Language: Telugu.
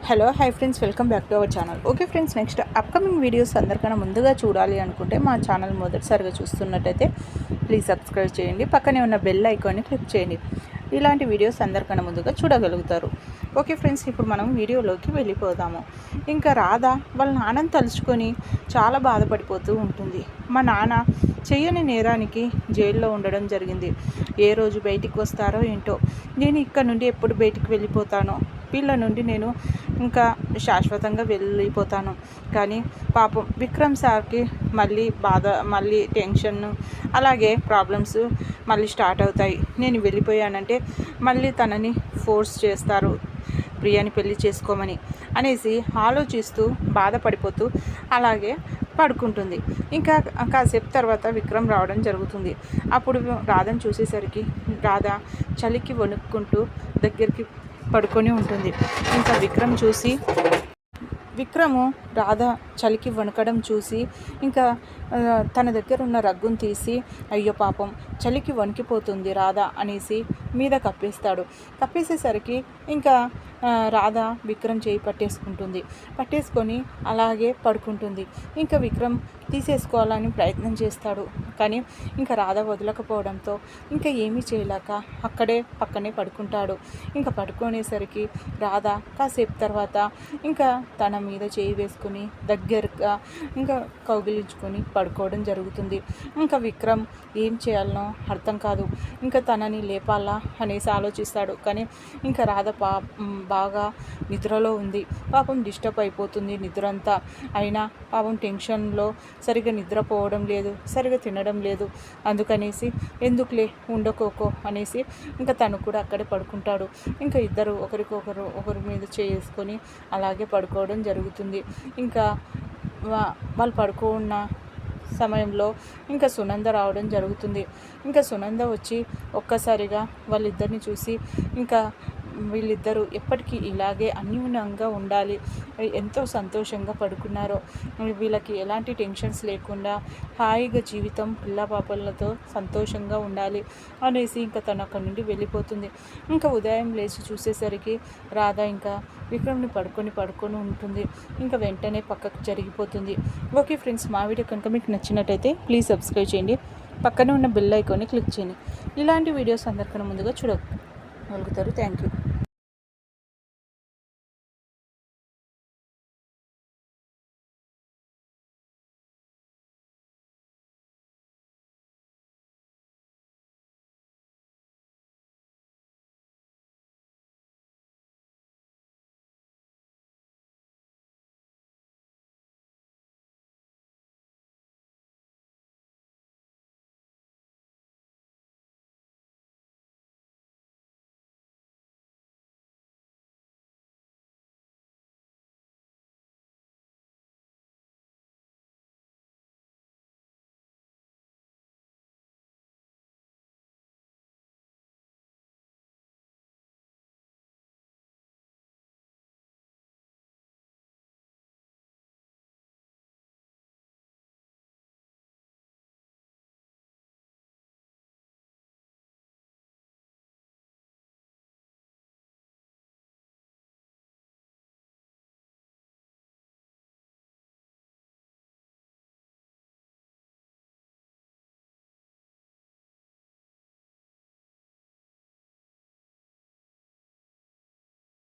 Hello hi friends, welcome back to our channel. Okay friends, next upcoming videos అందరికన్నా ముందుగా చూడాలి అనుకుంటే మా ఛానల్ మొదటిసారిగా చూస్తున్నట్టయితే ప్లీజ్ సబ్స్క్రైబ్ చేయండి. పక్కనే ఉన్న బెల్ ఐకాన్ని క్లిక్ చేయండి. ఇలాంటి వీడియోస్ అందరికన్నా ముందుగా చూడగలుగుతారు. ఓకే ఫ్రెండ్స్, ఇప్పుడు మనం వీడియోలోకి వెళ్ళిపోదాము. ఇంకా రాధ వాళ్ళ నాన్నని తలుచుకొని చాలా బాధపడిపోతూ ఉంటుంది. మా నాన్న చెయ్యని నేరానికి జైల్లో ఉండడం జరిగింది. ఏ రోజు బయటికి వస్తారో ఏంటో, నేను ఇక్కడ నుండి ఎప్పుడు బయటికి వెళ్ళిపోతానో, వీళ్ళ నుండి నేను ఇంకా శాశ్వతంగా వెళ్ళిపోతాను. కానీ పాపం విక్రమ్ సార్కి మళ్ళీ టెన్షన్, అలాగే ప్రాబ్లమ్స్ మళ్ళీ స్టార్ట్ అవుతాయి. నేను వెళ్ళిపోయానంటే మళ్ళీ తనని ఫోర్స్ చేస్తారు ప్రియాని పెళ్లి చేసుకోమని అనేసి ఆలోచిస్తూ బాధపడిపోతూ అలాగే పడుకుంటుంది. ఇంకా కాసేపు తర్వాత విక్రమ్ రావడం జరుగుతుంది. అప్పుడు రాధను చూసేసరికి రాధ చలికి వణుక్కుంటూ దగ్గరికి పడుకొని ఉంటుంది. ఇంకా విక్రము రాధ చలికి వణకడం చూసి ఇంకా తన దగ్గర ఉన్న రగ్గును తీసి, అయ్యో పాపం చలికి వణికిపోతుంది రాధ అనేసి మీద కప్పేసేసరికి ఇంకా రాధ విక్రమ్ చేయి పట్టేసుకొని అలాగే పడుకుంటుంది. ఇంకా విక్రమ్ తీసేసుకోవాలని ప్రయత్నం చేస్తాడు. కానీ ఇంకా రాధ వదలకపోవడంతో ఇంకా ఏమీ చేయలేక పక్కనే పడుకుంటాడు. ఇంకా పడుకునేసరికి రాధ కాసేపు తర్వాత ఇంకా తన మీద చేయి వేసుకుని దగ్గరగా ఇంకా కౌగిలించుకొని పడుకోవడం జరుగుతుంది. ఇంకా విక్రమ్ ఏం చేయాలనో అర్థం కాదు. ఇంకా తనని లేపాలా అనేసి ఆలోచిస్తాడు. కానీ ఇంకా రాధ బాగా నిద్రలో ఉంది. పాపం డిస్టర్బ్ అయిపోతుంది నిద్ర అంతా. అయినా పాపం టెన్షన్లో సరిగా నిద్రపోవడం లేదు, సరిగా తినడం లేదు. అందుకనేసి ఎందుకులే ఉండకోకో అనేసి ఇంకా తను కూడా అక్కడే పడుకుంటాడు. ఇంకా ఇద్దరు ఒకరి మీద చేసుకొని అలాగే పడుకోవడం జరుగుతుంది. ఇంకా వాళ్ళు పడుకున్న సమయంలో ఇంకా సునంద రావడం జరుగుతుంది. ఇంకా సునంద వచ్చి ఒక్కసారిగా వాళ్ళిద్దరిని చూసి, ఇంకా వీళ్ళిద్దరూ ఎప్పటికీ ఇలాగే అన్యూనంగా ఉండాలి, ఎంతో సంతోషంగా పడుకున్నారో, వీళ్ళకి ఎలాంటి టెన్షన్స్ లేకుండా హాయిగా జీవితం పిల్లపాపలతో సంతోషంగా ఉండాలి అనేసి ఇంకా తను అక్కడి నుండి వెళ్ళిపోతుంది. ఇంకా ఉదయం లేచి చూసేసరికి రాధ ఇంకా విక్రమ్ని పడుకొని ఉంటుంది. ఇంకా వెంటనే పక్కకు జరిగిపోతుంది. ఓకే ఫ్రెండ్స్, మా వీడియో కనుక మీకు నచ్చినట్టయితే ప్లీజ్ సబ్స్క్రైబ్ చేయండి. పక్కనే ఉన్న బెల్ ఐకాన్ని క్లిక్ చేయండి. ఇలాంటి వీడియోస్ అందరికన్నా ముందుగా చూడగలుగుతారు. Thank you.